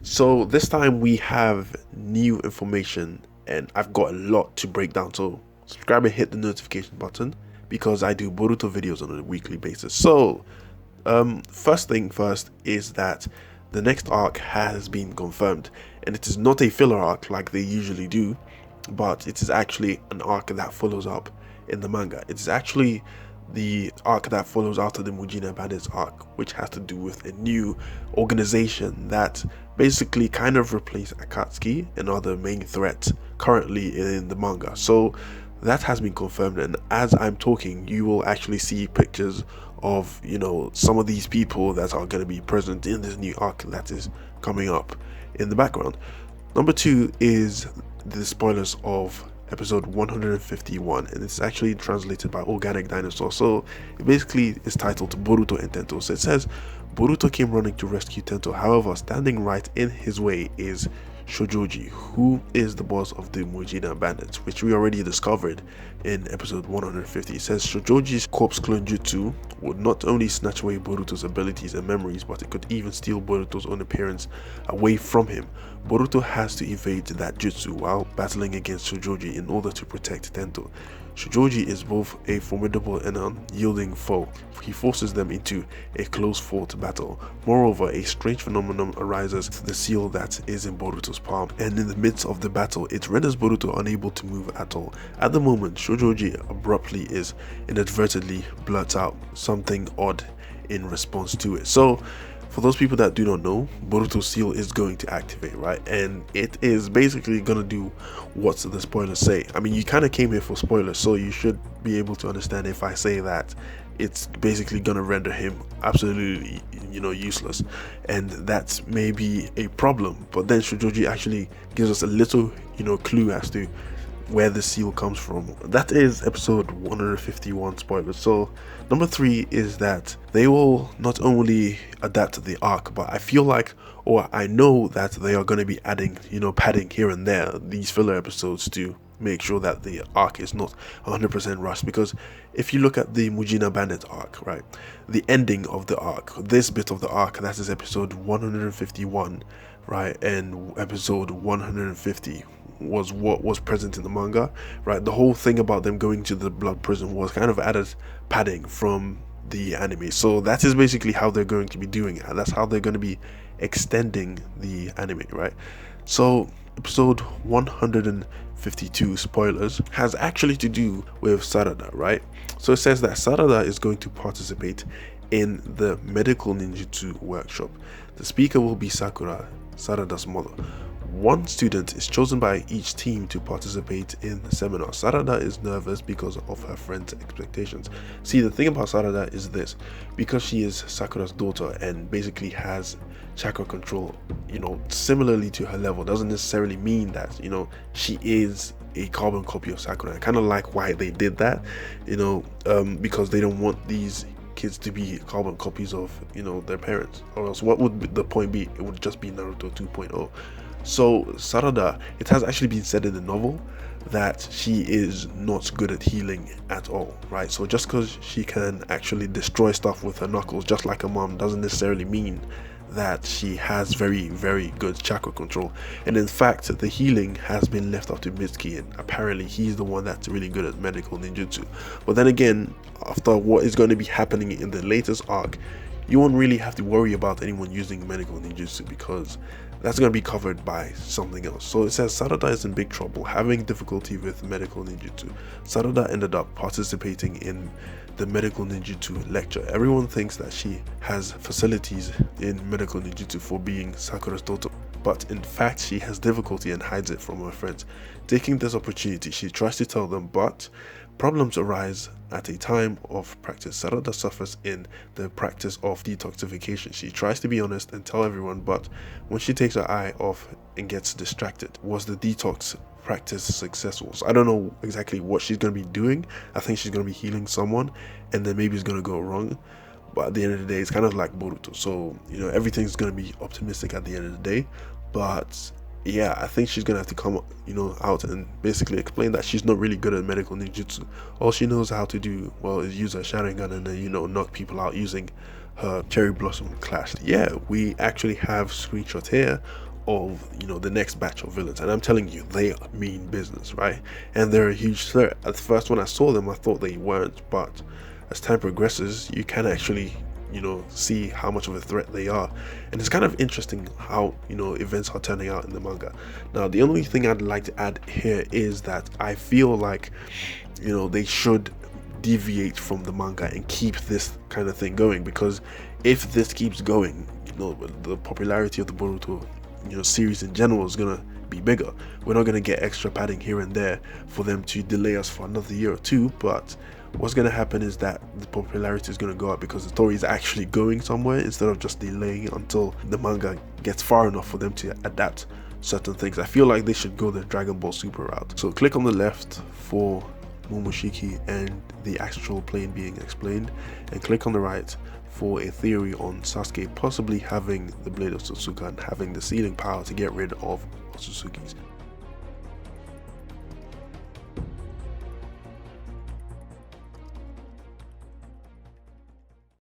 So this time we have new information and I've got a lot to break down. So subscribe and hit the notification button because I do Boruto videos on a weekly basis. So first thing first is that the next arc has been confirmed, and it is not a filler arc like they usually do, but it is actually an arc that follows up in the manga. It is actually the arc that follows after the Mujina Bandits arc, which has to do with a new organization that basically kind of replaced Akatsuki and are the main threat currently in the manga. So that has been confirmed, and as I'm talking, you will actually see pictures of some of these people that are going to be present in this new arc that is coming up in the background. Number two is the spoilers of episode 151, and it's actually translated by Organic Dinosaur. So it basically is titled Boruto and Tento. So it says Boruto came running to rescue Tento, however standing right in his way is Shojoji, who is the boss of the Mujina Bandits, which we already discovered in episode 150. It says Shojoji's corpse clone jutsu would not only snatch away Boruto's abilities and memories, but it could even steal Boruto's own appearance away from him. Boruto has to evade that jutsu while battling against Shojoji in order to protect Tento. Shojoji is both a formidable and unyielding foe. He forces them into a close-fought battle. Moreover, a strange phenomenon arises to the seal that is in Boruto's palm, and in the midst of the battle, it renders Boruto unable to move at all. At the moment, Shojoji abruptly inadvertently blurts out something odd in response to it. So, for those people that do not know, Boruto's seal is going to activate, right? And it is basically going to do what the spoilers say. I mean, you kind of came here for spoilers, so you should be able to understand if I say that it's basically going to render him absolutely, useless. And that's maybe a problem. But then Shojoji actually gives us a little, clue as to where the seal comes from. That is episode 151 spoilers. So number three is that they will not only adapt to the arc, but I feel like, or I know that they are going to be adding, padding here and there, these filler episodes to make sure that the arc is not 100% rushed. Because if you look at the Mujina Bandit arc, right, the ending of the arc, this bit of the arc, that is episode 151, right, and episode 150 was what was present in the manga, right? The whole thing about them going to the blood prison was kind of added padding from the anime. So that is basically how they're going to be doing it. That's how they're going to be extending the anime, right? So episode 152 spoilers has actually to do with Sarada, right? So it says that Sarada is going to participate in the medical ninjutsu workshop. The speaker will be Sakura, Sarada's mother. One student is chosen by each team to participate in the seminar. Sarada is nervous because of her friend's expectations. See, the thing about Sarada is this: because she is Sakura's daughter and basically has chakra control, similarly to her level, doesn't necessarily mean that, she is a carbon copy of Sakura. I kind of like why they did that, because they don't want these kids to be carbon copies of, their parents, or else what would the point be? It would just be Naruto 2.0. So Sarada, it has actually been said in the novel that she is not good at healing at all, right? So just because she can actually destroy stuff with her knuckles just like her mom doesn't necessarily mean that she has very, very good chakra control. And in fact, the healing has been left up to Mitsuki, and apparently he's the one that's really good at medical ninjutsu. But then again, after what is going to be happening in the latest arc, you won't really have to worry about anyone using medical ninjutsu because that's going to be covered by something else. So it says Sarada is in big trouble, having difficulty with medical ninjutsu. Sarada ended up participating in the medical ninjutsu lecture. Everyone thinks that she has facilities in medical ninjutsu for being Sakura's daughter, but in fact she has difficulty and hides it from her friends. Taking this opportunity, she tries to tell them, but problems arise at a time of practice. Sarada suffers in the practice of detoxification. She tries to be honest and tell everyone, but when she takes her eye off and gets distracted, was the detox practice successful? So I don't know exactly what she's going to be doing. I think she's going to be healing someone, and then maybe it's going to go wrong. But at the end of the day, it's kind of like Boruto. So, everything's going to be optimistic at the end of the day. But yeah, I think she's gonna have to come, out and basically explain that she's not really good at medical ninjutsu. All she knows how to do, well, is use her Sharingan and then, knock people out using her Cherry Blossom Clash. Yeah, we actually have screenshots here of, you know, the next batch of villains, and I'm telling you, they mean business, right? And they're a huge threat. At first, when I saw them, I thought they weren't, but as time progresses, you can actually, you know, see how much of a threat they are. And it's kind of interesting how, you know, events are turning out in the manga. Now, the only thing I'd like to add here is that I feel like, you know, they should deviate from the manga and keep this kind of thing going, because if this keeps going, you know, the popularity of the Boruto, you know, series in general is gonna be bigger. We're not gonna get extra padding here and there for them to delay us for another year or two, but what's going to happen is that the popularity is going to go up because the story is actually going somewhere, instead of just delaying it until the manga gets far enough for them to adapt certain things. I feel like they should go the Dragon Ball Super route. So click on the left for Momoshiki and the astral plane being explained, and click on the right for a theory on Sasuke possibly having the Blade of Sotsuka and having the sealing power to get rid of Otsutsuki's.